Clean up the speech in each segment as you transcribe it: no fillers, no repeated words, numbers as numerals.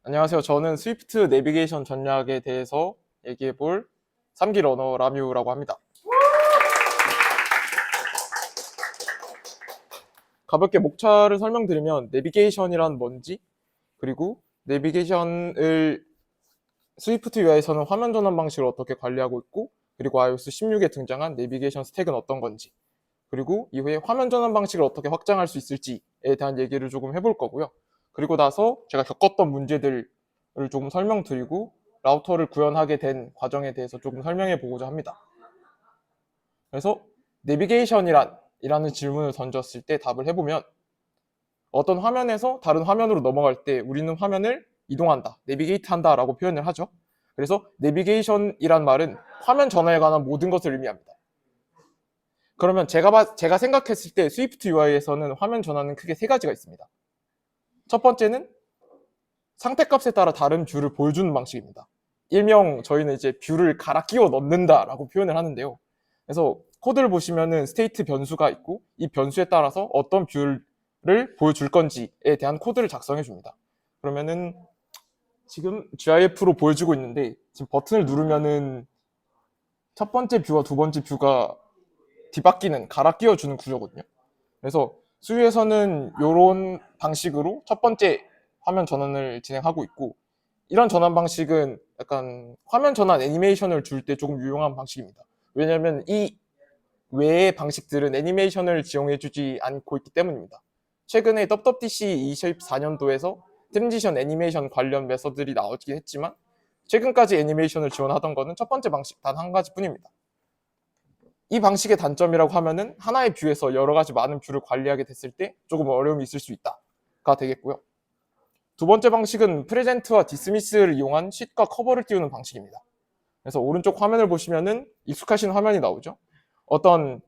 안녕하세요. 저는 스위프트 내비게이션 전략에 대해서 얘기해 볼 3기 러너 라뮤라고 합니다. 가볍게 목차를 설명드리면 내비게이션이란 뭔지, 그리고 내비게이션을 스위프트 UI에서는 화면 전환 방식을 어떻게 관리하고 있고, 그리고 iOS 16에 등장한 내비게이션 스택은 어떤 건지, 그리고 이후에 화면 전환 방식을 어떻게 확장할 수 있을지에 대한 얘기를 조금 해볼 거고요. 그리고 나서 제가 겪었던 문제들을 조금 설명드리고 라우터를 구현하게 된 과정에 대해서 조금 설명해 보고자 합니다. 그래서 내비게이션이라는 질문을 던졌을 때 답을 해보면 어떤 화면에서 다른 화면으로 넘어갈 때 우리는 화면을 이동한다, 내비게이트 한다 라고 표현을 하죠. 그래서 내비게이션이란 말은 화면 전환에 관한 모든 것을 의미합니다. 그러면 제가 생각했을 때 스위프트 UI에서는 화면 전환은 크게 세 가지가 있습니다. 첫 번째는 상태값에 따라 다른 뷰를 보여주는 방식입니다. 일명 저희는 이제 뷰를 갈아 끼워 넣는다라고 표현을 하는데요. 그래서 코드를 보시면은 스테이트 변수가 있고 이 변수에 따라서 어떤 뷰를 보여줄 건지에 대한 코드를 작성해 줍니다. 그러면은 지금 GIF로 보여주고 있는데 지금 버튼을 누르면은 첫 번째 뷰와 두 번째 뷰가 뒤바뀌는 갈아 끼워주는 구조거든요. 그래서 수유에서는 이런 방식으로 첫 번째 화면 전환을 진행하고 있고, 이런 전환 방식은 약간 화면 전환 애니메이션을 줄 때 조금 유용한 방식입니다. 왜냐하면 이 외의 방식들은 애니메이션을 지원해주지 않고 있기 때문입니다. 최근에 WWDC 24년도에서 트랜지션 애니메이션 관련 메서드들이 나오긴 했지만 최근까지 애니메이션을 지원하던 것은 첫 번째 방식 단 한 가지뿐입니다. 이 방식의 단점이라고 하면은 하나의 뷰에서 여러 가지 많은 뷰를 관리하게 됐을 때 조금 어려움이 있을 수 있다가 되겠고요. 두 번째 방식은 프레젠트와 디스미스를 이용한 쉿과 커버를 띄우는 방식입니다. 그래서 오른쪽 화면을 보시면은 익숙하신 화면이 나오죠. 어떤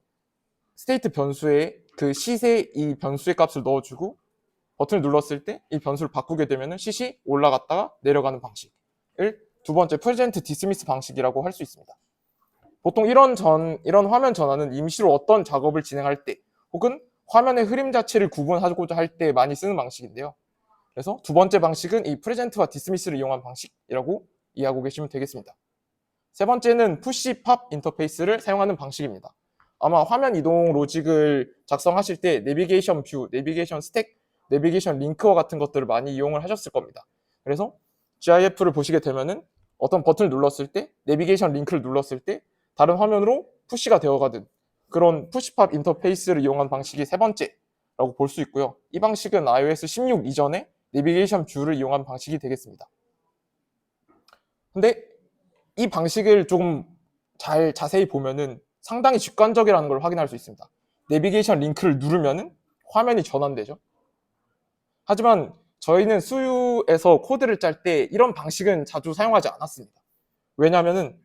스테이트 변수에 그 쉿에 이 변수의 값을 넣어주고 버튼을 눌렀을 때 이 변수를 바꾸게 되면은 쉿이 올라갔다가 내려가는 방식을 두 번째 프레젠트 디스미스 방식이라고 할 수 있습니다. 보통 이런 화면 전환은 임시로 어떤 작업을 진행할 때 혹은 화면의 흐림 자체를 구분하고자 할 때 많이 쓰는 방식인데요. 그래서 두 번째 방식은 이 프레젠트와 디스미스를 이용한 방식이라고 이해하고 계시면 되겠습니다. 세 번째는 푸시 팝 인터페이스를 사용하는 방식입니다. 아마 화면 이동 로직을 작성하실 때 내비게이션 뷰, 내비게이션 스택, 내비게이션 링크와 같은 것들을 많이 이용을 하셨을 겁니다. 그래서 GIF를 보시게 되면은 어떤 버튼을 눌렀을 때 내비게이션 링크를 눌렀을 때 다른 화면으로 푸시가 되어가든 그런 푸시팝 인터페이스를 이용한 방식이 세 번째라고 볼 수 있고요. 이 방식은 iOS 16 이전에 내비게이션 뷰를 이용한 방식이 되겠습니다. 근데 이 방식을 조금 잘 자세히 보면은 상당히 직관적이라는 걸 확인할 수 있습니다. 내비게이션 링크를 누르면은 화면이 전환되죠. 하지만 저희는 수유에서 코드를 짤 때 이런 방식은 자주 사용하지 않았습니다. 왜냐하면은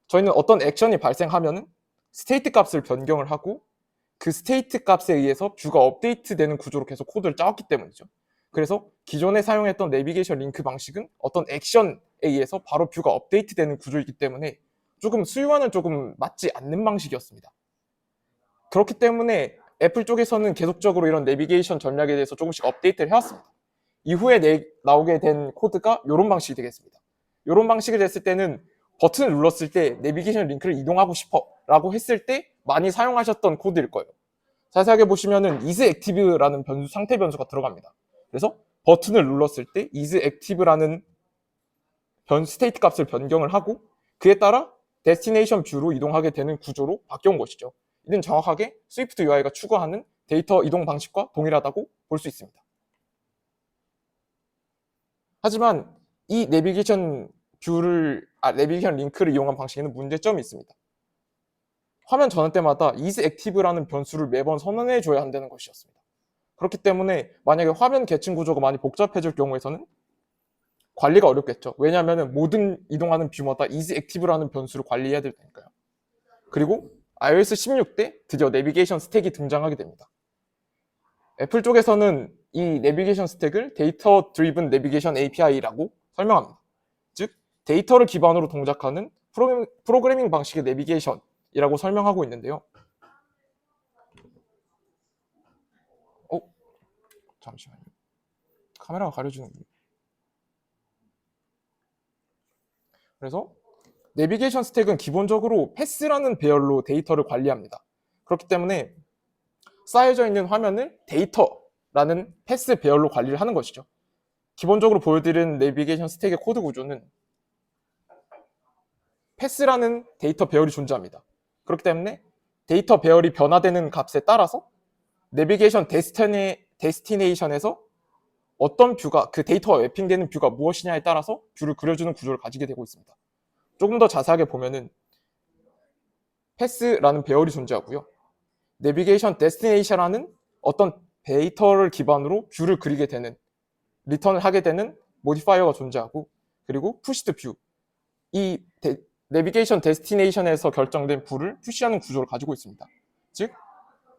저희는 어떤 액션이 발생하면은 스테이트 값을 변경을 하고 그 스테이트 값에 의해서 뷰가 업데이트되는 구조로 계속 코드를 짜왔기 때문이죠. 그래서 기존에 사용했던 내비게이션 링크 방식은 어떤 액션에 의해서 바로 뷰가 업데이트되는 구조이기 때문에 조금 수요와는 조금 맞지 않는 방식이었습니다. 그렇기 때문에 애플 쪽에서는 계속적으로 이런 내비게이션 전략에 대해서 조금씩 업데이트를 해왔습니다. 이후에 나오게 된 코드가 이런 방식이 되겠습니다. 이런 방식이 됐을 때는 버튼을 눌렀을 때 내비게이션 링크를 이동하고 싶어 라고 했을 때 많이 사용하셨던 코드일 거예요. 자세하게 보시면은 isActive라는 변수, 상태 변수가 들어갑니다. 그래서 버튼을 눌렀을 때 isActive라는 스테이트 값을 변경을 하고 그에 따라 데스티네이션 뷰로 이동하게 되는 구조로 바뀌어온 것이죠. 이는 정확하게 스위프트 UI가 추구하는 데이터 이동 방식과 동일하다고 볼 수 있습니다. 하지만 이 내비게이션 링크를 이용한 방식에는 문제점이 있습니다. 화면 전환 때마다 isActive라는 변수를 매번 선언해 줘야 한다는 것이었습니다. 그렇기 때문에 만약에 화면 계층 구조가 많이 복잡해질 경우에서는 관리가 어렵겠죠. 왜냐하면 모든 이동하는 뷰마다 isActive라는 변수를 관리해야 될 테니까요. 그리고 iOS 16 때 드디어 내비게이션 스택이 등장하게 됩니다. 애플 쪽에서는 이 내비게이션 스택을 데이터 드리븐 내비게이션 API라고 설명합니다. 즉 데이터를 기반으로 동작하는 프로그래밍 방식의 내비게이션이라고 설명하고 있는데요. 잠시만요. 카메라가 가려주는 거예요. 그래서 내비게이션 스택은 기본적으로 패스라는 배열로 데이터를 관리합니다. 그렇기 때문에 쌓여져 있는 화면을 데이터라는 패스 배열로 관리를 하는 것이죠. 기본적으로 보여드린 내비게이션 스택의 코드 구조는 패스라는 데이터 배열이 존재합니다. 그렇기 때문에 데이터 배열이 변화되는 값에 따라서 내비게이션 데스티네이션에서 어떤 뷰가, 그 데이터와 맵핑되는 뷰가 무엇이냐에 따라서 뷰를 그려주는 구조를 가지게 되고 있습니다. 조금 더 자세하게 보면은 패스라는 배열이 존재하고요. 내비게이션 데스티네이션이라는 어떤 데이터를 기반으로 뷰를 그리게 되는, 리턴을 하게 되는 모디파이어가 존재하고, 그리고 푸시드 뷰, 이 내비게이션 데스티네이션에서 결정된 뷰를 푸시하는 구조를 가지고 있습니다. 즉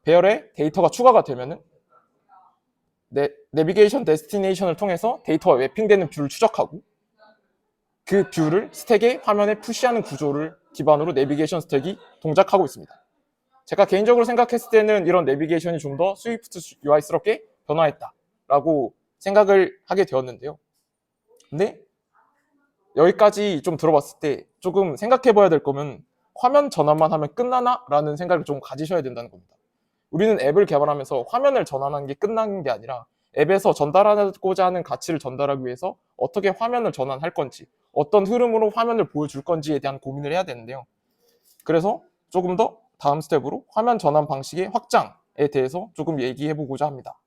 배열에 데이터가 추가가 되면은 내비게이션 데스티네이션을 통해서 데이터와 맵핑되는 뷰를 추적하고, 그 뷰를 스택의 화면에 푸시하는 구조를 기반으로 내비게이션 스택이 동작하고 있습니다. 제가 개인적으로 생각했을 때는 이런 내비게이션이 좀 더 스위프트 UI스럽게 변화했다라고 생각을 하게 되었는데요. 근데 여기까지 좀 들어봤을 때 조금 생각해 봐야 될 거면 화면 전환만 하면 끝나나? 라는 생각을 좀 가지셔야 된다는 겁니다. 우리는 앱을 개발하면서 화면을 전환하는 게 끝나는 게 아니라 앱에서 전달하고자 하는 가치를 전달하기 위해서 어떻게 화면을 전환할 건지, 어떤 흐름으로 화면을 보여줄 건지에 대한 고민을 해야 되는데요. 그래서 조금 더 다음 스텝으로 화면 전환 방식의 확장에 대해서 조금 얘기해 보고자 합니다.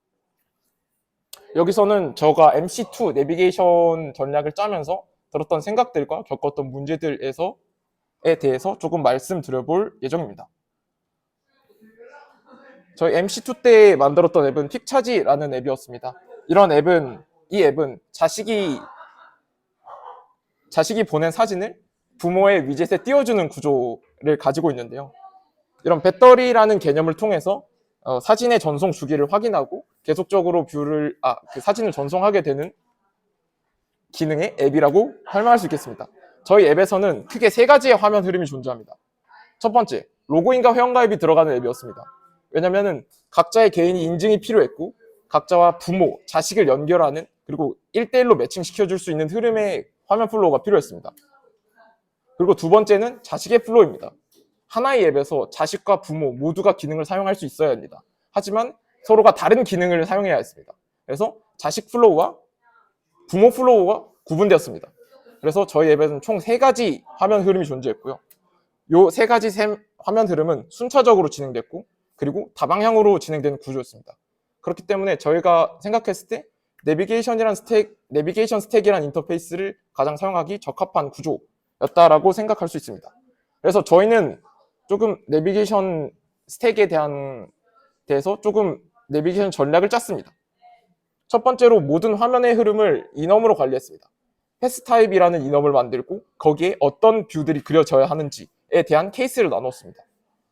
여기서는 제가 MC2 내비게이션 전략을 짜면서 들었던 생각들과 겪었던 문제들에 대해서 조금 말씀드려 볼 예정입니다. 저희 MC2 때 만들었던 앱은 픽차지라는 앱이었습니다. 이 앱은 자식이 보낸 사진을 부모의 위젯에 띄워주는 구조를 가지고 있는데요. 이런 배터리라는 개념을 통해서 사진의 전송 주기를 확인하고 계속적으로 그 사진을 전송하게 되는 기능의 앱이라고 설명할 수 있겠습니다. 저희 앱에서는 크게 세 가지의 화면 흐름이 존재합니다. 첫 번째, 로그인과 회원가입이 들어가는 앱이었습니다. 왜냐면은 각자의 개인이 인증이 필요했고, 각자와 부모, 자식을 연결하는, 그리고 1대1로 매칭시켜줄 수 있는 흐름의 화면 플로우가 필요했습니다. 그리고 두 번째는 자식의 플로우입니다. 하나의 앱에서 자식과 부모 모두가 기능을 사용할 수 있어야 합니다. 하지만 서로가 다른 기능을 사용해야 했습니다. 그래서 자식 플로우와 부모 플로우가 구분되었습니다. 그래서 저희 앱에는 총 3가지 화면 흐름이 존재했고요. 이 3가지 화면 흐름은 순차적으로 진행됐고, 그리고 다방향으로 진행되는 구조였습니다. 그렇기 때문에 저희가 생각했을 때 내비게이션 스택이라는 인터페이스를 가장 사용하기 적합한 구조였다라고 생각할 수 있습니다. 그래서 저희는 조금 내비게이션 스택에 대해서 조금 내비게이션 전략을 짰습니다. 첫 번째로 모든 화면의 흐름을 이넘으로 관리했습니다. 패스 타입이라는 이넘을 만들고 거기에 어떤 뷰들이 그려져야 하는지에 대한 케이스를 나눴습니다.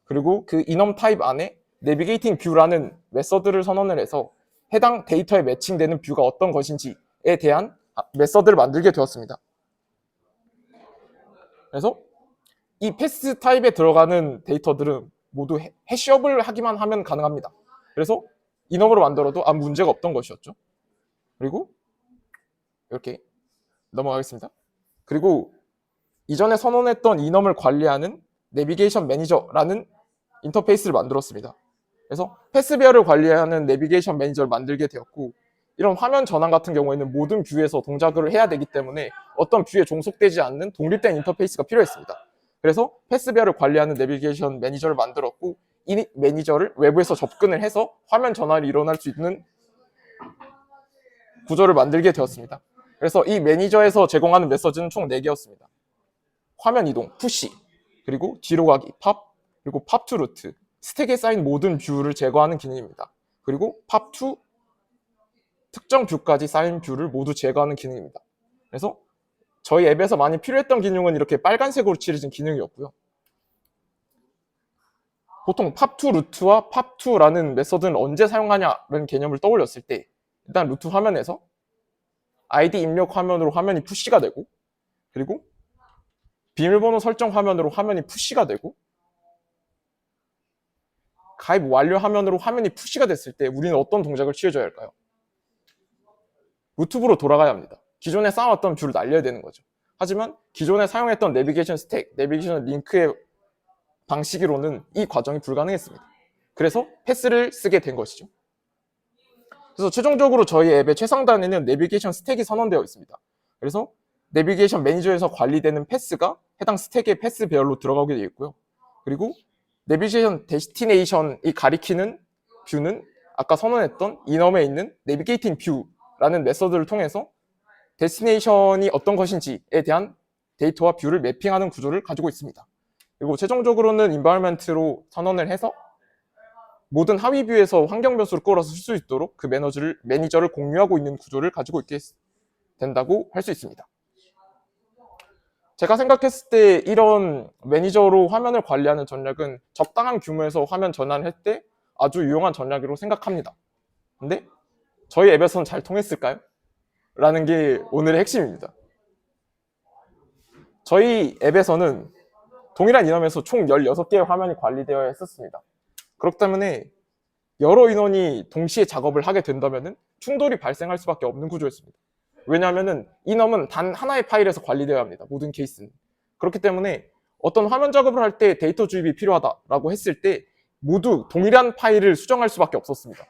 그리고 그 이넘 타입 안에 내비게이팅 뷰라는 메서드를 선언을 해서 해당 데이터에 매칭되는 뷰가 어떤 것인지에 대한 메서드를 만들게 되었습니다. 그래서 이 패스 타입에 들어가는 데이터들은 모두 해시업을 하기만 하면 가능합니다. 그래서 이넘으로 만들어도 아무 문제가 없던 것이었죠. 그리고 이렇게 넘어가겠습니다. 그리고 이전에 선언했던 이넘을 관리하는 내비게이션 매니저라는 인터페이스를 만들었습니다. 그래서 패스 배열을 관리하는 내비게이션 매니저를 만들게 되었고, 이런 화면 전환 같은 경우에는 모든 뷰에서 동작을 해야 되기 때문에 어떤 뷰에 종속되지 않는 독립된 인터페이스가 필요했습니다. 그래서 패스 배열을 관리하는 내비게이션 매니저를 만들었고, 이 매니저를 외부에서 접근을 해서 화면 전환이 일어날 수 있는 구조를 만들게 되었습니다. 그래서 이 매니저에서 제공하는 메시지는 총 4개였습니다. 화면 이동, 푸시, 그리고 뒤로 가기, 팝, 그리고 팝 투 루트, 스택에 쌓인 모든 뷰를 제거하는 기능입니다. 그리고 팝 투 특정 뷰까지 쌓인 뷰를 모두 제거하는 기능입니다. 그래서 저희 앱에서 많이 필요했던 기능은 이렇게 빨간색으로 칠해진 기능이었고요. 보통 팝 투 루트와 팝 투라는 메서드는 언제 사용하냐는 개념을 떠올렸을 때, 일단 루트 화면에서 아이디 입력 화면으로 화면이 푸시가 되고, 그리고 비밀번호 설정 화면으로 화면이 푸시가 되고, 가입 완료 화면으로 화면이 푸시가 됐을 때 우리는 어떤 동작을 취해줘야 할까요? 루트부로 돌아가야 합니다. 기존에 쌓아왔던 뷰를 날려야 되는 거죠. 하지만 기존에 사용했던 내비게이션 스택, 내비게이션 링크의 방식으로는 이 과정이 불가능했습니다. 그래서 패스를 쓰게 된 것이죠. 그래서 최종적으로 저희 앱의 최상단에는 내비게이션 스택이 선언되어 있습니다. 그래서 내비게이션 매니저에서 관리되는 패스가 해당 스택의 패스 배열로 들어가게 되어 있고요. 그리고 내비게이션 데스티네이션이 가리키는 뷰는 아까 선언했던 이넘에 있는 내비게이팅 뷰라는 메서드를 통해서 데스티네이션이 어떤 것인지에 대한 데이터와 뷰를 매핑하는 구조를 가지고 있습니다. 그리고 최종적으로는 인바이러먼트로 선언을 해서 모든 하위 뷰에서 환경 변수를 끌어서 쓸 수 있도록 그 매니저를 공유하고 있는 구조를 가지고 있게 된다고 할 수 있습니다. 제가 생각했을 때 이런 매니저로 화면을 관리하는 전략은 적당한 규모에서 화면 전환을 할 때 아주 유용한 전략으로 생각합니다. 근데 저희 앱에서는 잘 통했을까요? 라는 게 오늘의 핵심입니다. 저희 앱에서는 동일한 인원에서 총 16개의 화면이 관리되어 있었습니다. 그렇기 때문에 여러 인원이 동시에 작업을 하게 된다면 충돌이 발생할 수밖에 없는 구조였습니다. 왜냐하면 인원은 단 하나의 파일에서 관리되어야 합니다. 모든 케이스는. 그렇기 때문에 어떤 화면 작업을 할 때 데이터 주입이 필요하다라고 했을 때 모두 동일한 파일을 수정할 수밖에 없었습니다.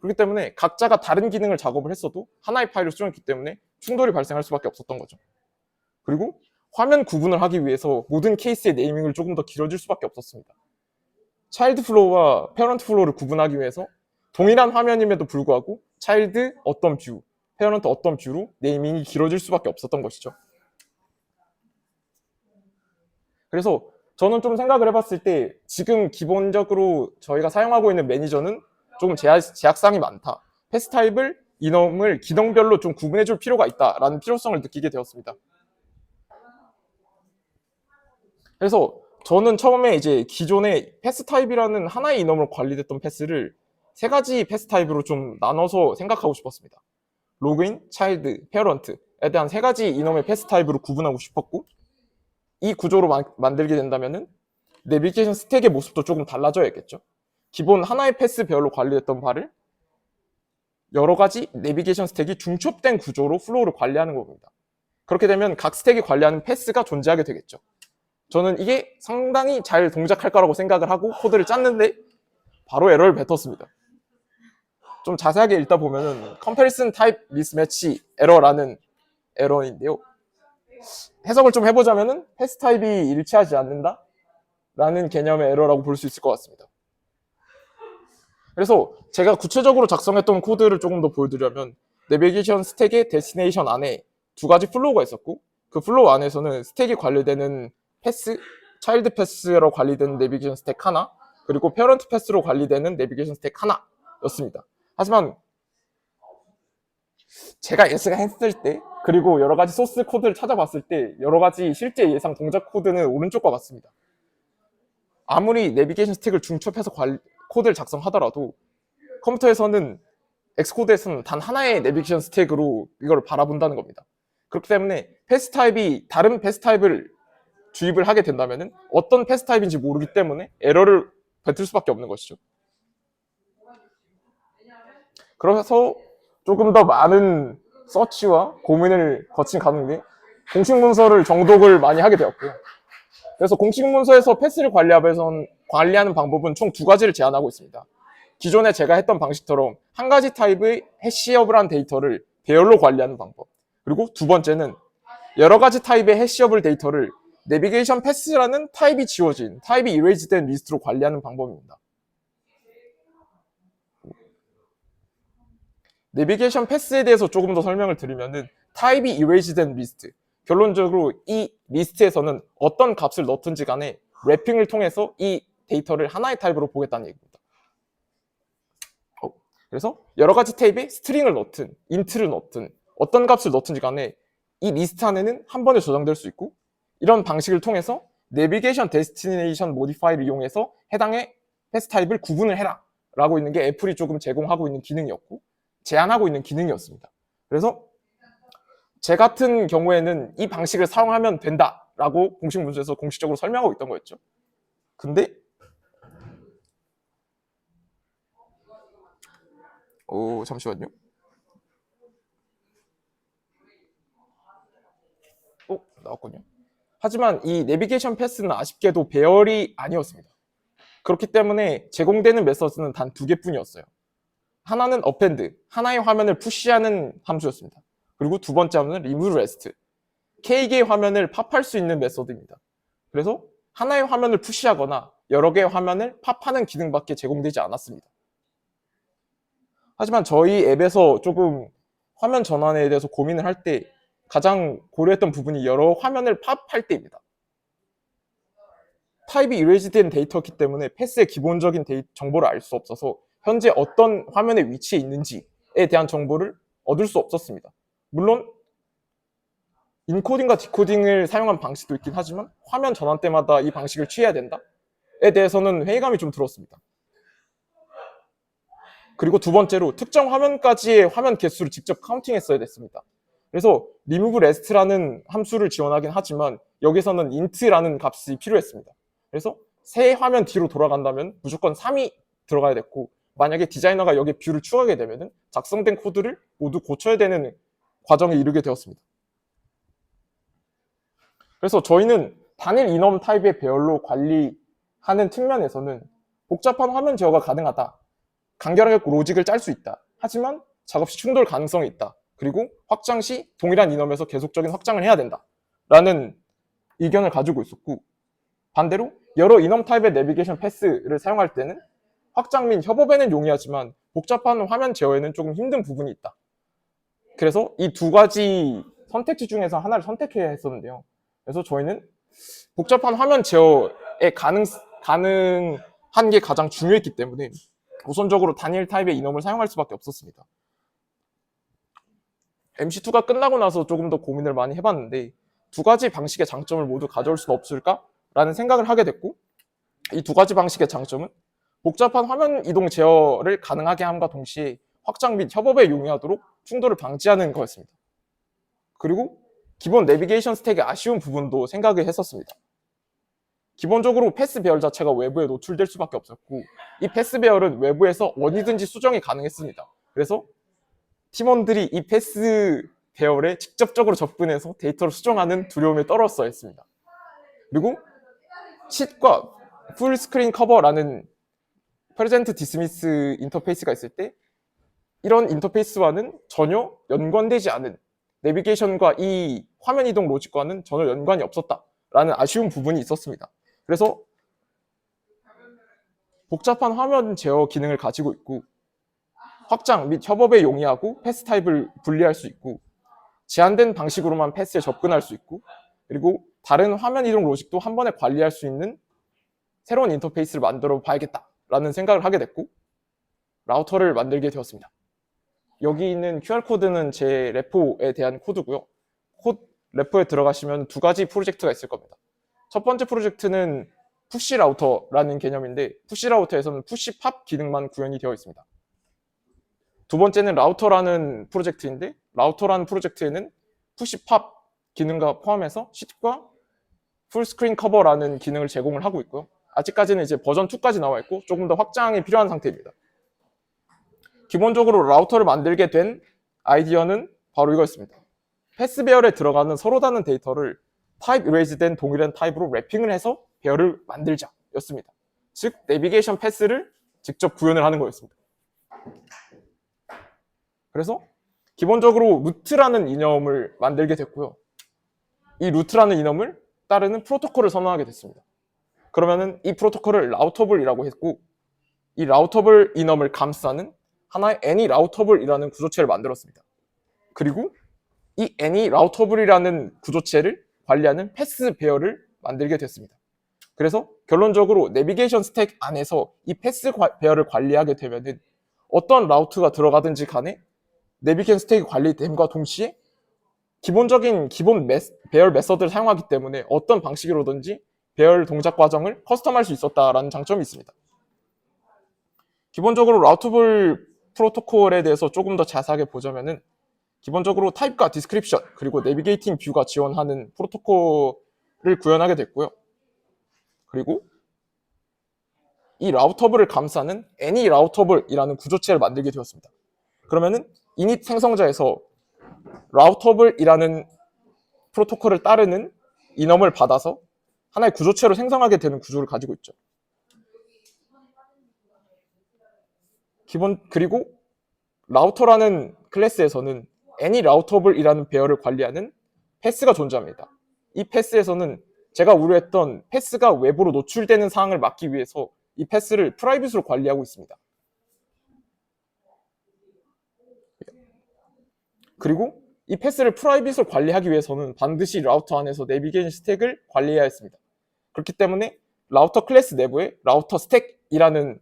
그렇기 때문에 각자가 다른 기능을 작업을 했어도 하나의 파일을 수정했기 때문에 충돌이 발생할 수밖에 없었던 거죠. 그리고 화면 구분을 하기 위해서 모든 케이스의 네이밍을 조금 더 길어질 수밖에 없었습니다. 차일드 플로우와 페어런트 플로우를 구분하기 위해서 동일한 화면임에도 불구하고 차일드 어떤 뷰, 페어런트 어떤 뷰로 네이밍이 길어질 수밖에 없었던 것이죠. 그래서 저는 좀 생각을 해봤을 때 지금 기본적으로 저희가 사용하고 있는 매니저는 조금 제약사항이 많다. 패스 타입을 이놈을 기능별로 좀 구분해줄 필요가 있다라는 필요성을 느끼게 되었습니다. 그래서 저는 처음에 이제 기존의 패스 타입이라는 하나의 이놈으로 관리됐던 패스를 세 가지 패스 타입으로 좀 나눠서 생각하고 싶었습니다. 로그인, 차일드, 페어런트에 대한 세 가지 이놈의 패스 타입으로 구분하고 싶었고 이 구조로 만들게 된다면은 내비게이션 스택의 모습도 조금 달라져야겠죠. 기본 하나의 패스 배열로 관리됐던 바를 여러 가지 내비게이션 스택이 중첩된 구조로 플로우를 관리하는 겁니다. 그렇게 되면 각 스택이 관리하는 패스가 존재하게 되겠죠. 저는 이게 상당히 잘 동작할 거라고 생각을 하고 코드를 짰는데 바로 에러를 뱉었습니다. 좀 자세하게 읽다 보면은 comparison type mismatch 에러라는 에러인데요. 해석을 좀 해보자면은 패스 타입이 일치하지 않는다 라는 개념의 에러라고 볼 수 있을 것 같습니다. 그래서 제가 구체적으로 작성했던 코드를 조금 더 보여드리려면 내비게이션 스택의 데스티네이션 안에 두 가지 플로우가 있었고 그 플로우 안에서는 스택이 관리되는 패스, 차일드 패스로 관리되는 내비게이션 스택 하나 그리고 페어런트 패스로 관리되는 내비게이션 스택 하나였습니다. 하지만 제가 예측했을 때 그리고 여러 가지 소스 코드를 찾아봤을 때 여러 가지 실제 예상 동작 코드는 오른쪽과 같습니다. 아무리 내비게이션 스택을 중첩해서 코드를 작성하더라도 컴퓨터에서는 엑스코드에서는 단 하나의 내비게이션 스택으로 이걸 바라본다는 겁니다. 그렇기 때문에 패스 타입이 다른 패스 타입을 주입을 하게 된다면 어떤 패스 타입인지 모르기 때문에 에러를 뱉을 수밖에 없는 것이죠. 그래서 조금 더 많은 서치와 고민을 거친 가운데 공식 문서를 정독을 많이 하게 되었고요. 그래서 공식 문서에서 패스를 관리하는 방법은 총 두 가지를 제안하고 있습니다. 기존에 제가 했던 방식처럼 한 가지 타입의 해시업을 한 데이터를 배열로 관리하는 방법. 그리고 두 번째는 여러 가지 타입의 해시업을 데이터를 내비게이션 패스라는 타입이 지워진, 타입이 이레이즈된 리스트로 관리하는 방법입니다. 내비게이션 패스에 대해서 조금 더 설명을 드리면은 타입이 이레이즈된 리스트. 결론적으로 이 리스트에서는 어떤 값을 넣든지 간에 래핑을 통해서 이 데이터를 하나의 타입으로 보겠다는 얘기입니다. 그래서 여러 가지 타입에 스트링을 넣든 인트를 넣든 어떤 값을 넣든지 간에 이 리스트 안에는 한 번에 저장될 수 있고 이런 방식을 통해서 내비게이션 데스티네이션 모디파이를 이용해서 해당의 패스 타입을 구분을 해라 라고 있는 게 애플이 조금 제공하고 있는 기능이었고 제안하고 있는 기능이었습니다. 그래서 제 같은 경우에는 이 방식을 사용하면 된다라고 공식 문서에서 공식적으로 설명하고 있던 거였죠. 근데 잠시만요. 나왔거든요. 하지만 이 내비게이션 패스는 아쉽게도 배열이 아니었습니다. 그렇기 때문에 제공되는 메서드는 단 2개뿐이었어요. 하나는 append, 하나의 화면을 푸시하는 함수였습니다. 그리고 두 번째 함수는 remove rest, K개의 화면을 팝할 수 있는 메서드입니다. 그래서 하나의 화면을 푸시하거나 여러 개의 화면을 팝하는 기능밖에 제공되지 않았습니다. 하지만 저희 앱에서 조금 화면 전환에 대해서 고민을 할 때 가장 고려했던 부분이 여러 화면을 팝할 때입니다. 타입이 이레이즈된 데이터이기 때문에 패스의 기본적인 정보를 알 수 없어서 현재 어떤 화면에 위치해 있는지에 대한 정보를 얻을 수 없었습니다. 물론 인코딩과 디코딩을 사용한 방식도 있긴 하지만 화면 전환 때마다 이 방식을 취해야 된다에 대해서는 회의감이 좀 들었습니다. 그리고 두 번째로 특정 화면까지의 화면 개수를 직접 카운팅했어야 됐습니다. 그래서 remove rest라는 함수를 지원하긴 하지만 여기서는 int라는 값이 필요했습니다. 그래서 새 화면 뒤로 돌아간다면 무조건 3이 들어가야 됐고, 만약에 디자이너가 여기에 뷰를 추가하게 되면 작성된 코드를 모두 고쳐야 되는 과정에 이르게 되었습니다. 그래서 저희는 단일 이넘 타입의 배열로 관리하는 측면에서는 복잡한 화면 제어가 가능하다, 간결하게 로직을 짤 수 있다, 하지만 작업 시 충돌 가능성이 있다, 그리고 확장 시 동일한 이넘에서 계속적인 확장을 해야 된다 라는 의견을 가지고 있었고, 반대로 여러 이넘 타입의 내비게이션 패스를 사용할 때는 확장 및 협업에는 용이하지만 복잡한 화면 제어에는 조금 힘든 부분이 있다. 그래서 이 두 가지 선택지 중에서 하나를 선택해야 했었는데요. 그래서 저희는 복잡한 화면 제어에 가능한 게 가장 중요했기 때문에 우선적으로 단일 타입의 이넘을 사용할 수밖에 없었습니다. MC2가 끝나고 나서 조금 더 고민을 많이 해봤는데 두 가지 방식의 장점을 모두 가져올 수는 없을까라는 생각을 하게 됐고, 이 두 가지 방식의 장점은 복잡한 화면 이동 제어를 가능하게 함과 동시에 확장 및 협업에 용이하도록 충돌을 방지하는 거였습니다. 그리고 기본 내비게이션 스택의 아쉬운 부분도 생각을 했었습니다. 기본적으로 패스 배열 자체가 외부에 노출될 수밖에 없었고, 이 패스 배열은 외부에서 어디든지 수정이 가능했습니다. 그래서 팀원들이 이 패스 배열에 직접적으로 접근해서 데이터를 수정하는 두려움에 떨었어야 했습니다. 그리고 쉿과 풀스크린 커버라는 프레젠트 디스미스 인터페이스가 있을 때 이런 인터페이스와는 전혀 연관되지 않은, 내비게이션과 이 화면 이동 로직과는 전혀 연관이 없었다라는 아쉬운 부분이 있었습니다. 그래서 복잡한 화면 제어 기능을 가지고 있고, 확장 및 협업에 용이하고 패스 타입을 분리할 수 있고, 제한된 방식으로만 패스에 접근할 수 있고, 그리고 다른 화면 이동 로직도 한 번에 관리할 수 있는 새로운 인터페이스를 만들어 봐야겠다라는 생각을 하게 됐고, 라우터를 만들게 되었습니다. 여기 있는 QR코드는 제 레포에 대한 코드고요. 레포에 들어가시면 두 가지 프로젝트가 있을 겁니다. 첫 번째 프로젝트는 푸시 라우터라는 개념인데, 푸시 라우터에서는 푸시 팝 기능만 구현이 되어 있습니다. 두 번째는 라우터라는 프로젝트인데, 라우터라는 프로젝트에는 푸시 팝 기능과 포함해서 쉿과 풀스크린 커버라는 기능을 제공을 하고 있고요. 아직까지는 이제 버전 2까지 나와 있고 조금 더 확장이 필요한 상태입니다. 기본적으로 라우터를 만들게 된 아이디어는 바로 이거였습니다. 패스 배열에 들어가는 서로 다른 데이터를 타입 이레이즈된 동일한 타입으로 랩핑을 해서 배열을 만들자 였습니다. 즉 내비게이션 패스를 직접 구현을 하는 거였습니다. 그래서 기본적으로 루트라는 이념을 만들게 됐고요. 이 루트라는 이념을 따르는 프로토콜을 선언하게 됐습니다. 그러면은 이 프로토콜을 라우터블이라고 했고, 이 라우터블 이념을 감싸는 하나의 any 라우터블이라는 구조체를 만들었습니다. 그리고 이 any 라우터블이라는 구조체를 관리하는 패스 배열을 만들게 됐습니다. 그래서 결론적으로 내비게이션 스택 안에서 이 패스 배열을 관리하게 되면은 어떤 라우트가 들어가든지 간에 내비게이션 스택이 관리됨과 동시에 기본적인 배열 메서드를 사용하기 때문에 어떤 방식으로든지 배열 동작 과정을 커스텀할 수 있었다라는 장점이 있습니다. 기본적으로 라우터블 프로토콜에 대해서 조금 더 자세하게 보자면은, 기본적으로 타입과 디스크립션 그리고 내비게이팅 뷰가 지원하는 프로토콜을 구현하게 됐고요. 그리고 이 라우터블을 감싸는 any 라우터블이라는 구조체를 만들게 되었습니다. 그러면은 이닛 생성자에서 라우터블이라는 프로토콜을 따르는 이넘을 받아서 하나의 구조체로 생성하게 되는 구조를 가지고 있죠. 그리고 라우터라는 클래스에서는 AnyRoutable이라는 배열을 관리하는 패스가 존재합니다. 이 패스에서는 제가 우려했던 패스가 외부로 노출되는 상황을 막기 위해서 이 패스를 프라이빗으로 관리하고 있습니다. 그리고 이 패스를 프라이빗으로 관리하기 위해서는 반드시 라우터 안에서 내비게이션 스택을 관리해야 했습니다. 그렇기 때문에 라우터 클래스 내부에 라우터 스택이라는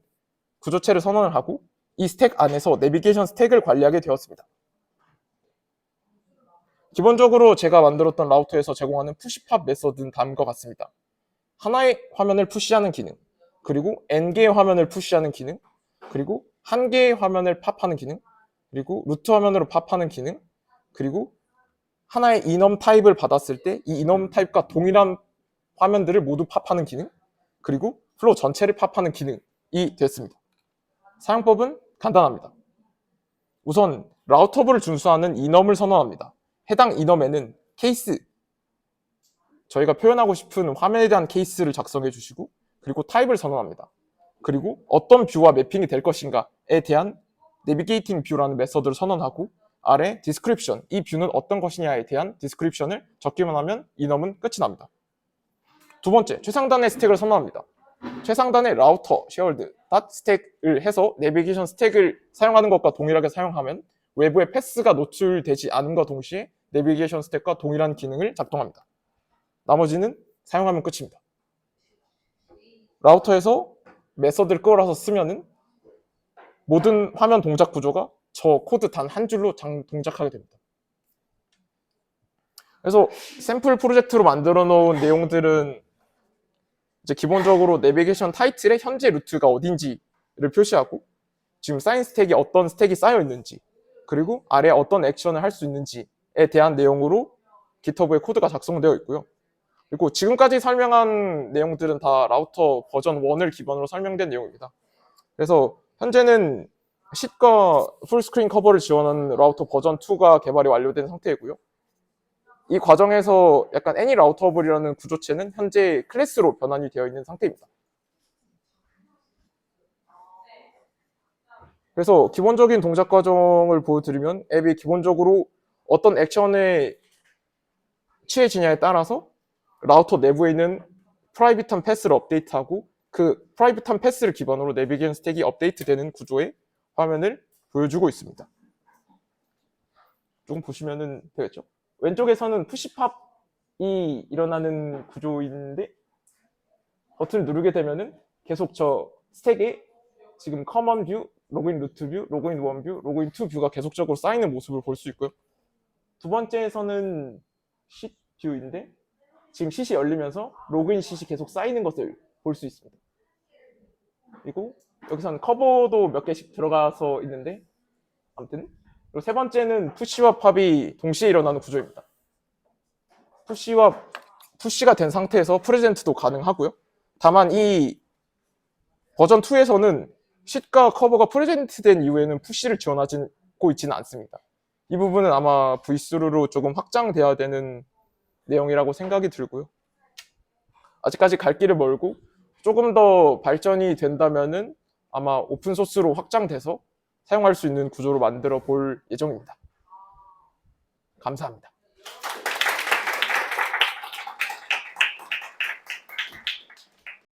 구조체를 선언을 하고 이 스택 안에서 내비게이션 스택을 관리하게 되었습니다. 기본적으로 제가 만들었던 라우터에서 제공하는 푸시팝 메서드는 다음과 같습니다. 하나의 화면을 푸시하는 기능, 그리고 N개의 화면을 푸시하는 기능, 그리고 한 개의 화면을 팝하는 기능, 그리고 루트 화면으로 팝하는 기능, 그리고 하나의 이넘 타입을 받았을 때 이 이넘 타입과 동일한 화면들을 모두 팝하는 기능, 그리고 플로우 전체를 팝하는 기능이 됐습니다. 사용법은 간단합니다. 우선 라우터블을 준수하는 이넘을 선언합니다. 해당 이넘에는 케이스, 저희가 표현하고 싶은 화면에 대한 케이스를 작성해 주시고, 그리고 타입을 선언합니다. 그리고 어떤 뷰와 매핑이 될 것인가에 대한 내비게이팅 뷰라는 메서드를 선언하고, 아래 디스크립션, 이 뷰는 어떤 것이냐에 대한 디스크립션을 적기만 하면 이넘은 끝이 납니다. 두 번째, 최상단의 스택을 선언합니다. 최상단의 라우터 쉐어드 스택을 해서 내비게이션 스택을 사용하는 것과 동일하게 사용하면 외부에 패스가 노출되지 않음과 동시에 내비게이션 스택과 동일한 기능을 작동합니다. 나머지는 사용하면 끝입니다. 라우터에서 메서드를 끌어서 쓰면은 모든 화면 동작 구조가 저 코드 단 한 줄로 동작하게 됩니다. 그래서 샘플 프로젝트로 만들어 놓은 내용들은 이제 기본적으로 내비게이션 타이틀에 현재 루트가 어딘지를 표시하고, 지금 쌓인 스택이 어떤 스택이 쌓여 있는지, 그리고 아래에 어떤 액션을 할 수 있는지에 대한 내용으로 GitHub에 코드가 작성되어 있고요. 그리고 지금까지 설명한 내용들은 다 라우터 버전 1을 기반으로 설명된 내용입니다. 그래서 현재는 쉿과 풀스크린 커버를 지원하는 라우터 버전 2가 개발이 완료된 상태이고요. 이 과정에서 약간 AnyRoutable이라는 구조체는 현재 클래스로 변환이 되어 있는 상태입니다. 그래서 기본적인 동작 과정을 보여드리면 앱이 기본적으로 어떤 액션에 취해지냐에 따라서 라우터 내부에 있는 프라이빗한 패스를 업데이트하고, 그 프라이빗한 패스를 기반으로 내비게이션 스택이 업데이트되는 구조의 화면을 보여주고 있습니다. 조금 보시면 되겠죠? 왼쪽에서는 푸시팝이 일어나는 구조인데, 버튼을 누르게 되면은 계속 저 스택에 지금 커먼 뷰, 로그인 루트 뷰, 로그인 원 뷰, 로그인 투 뷰가 계속적으로 쌓이는 모습을 볼 수 있고요. 두 번째에서는 쉿 뷰인데 지금 쉿이 열리면서 로그인 쉿이 계속 쌓이는 것을 볼 수 있습니다. 그리고 여기서는 커버도 몇 개씩 들어가서 있는데, 아무튼 그리고 세 번째는 푸시와 팝이 동시에 일어나는 구조입니다. 푸시가 된 상태에서 프레젠트도 가능하고요. 다만 이 버전 2에서는 쉿과 커버가 프레젠트된 이후에는 푸시를 지원하고 있지는 않습니다. 이 부분은 아마 V3로 조금 확장돼야 되는 내용이라고 생각이 들고요. 아직까지 갈 길은 멀고 조금 더 발전이 된다면은 아마 오픈소스로 확장돼서 사용할 수 있는 구조로 만들어 볼 예정입니다. 감사합니다.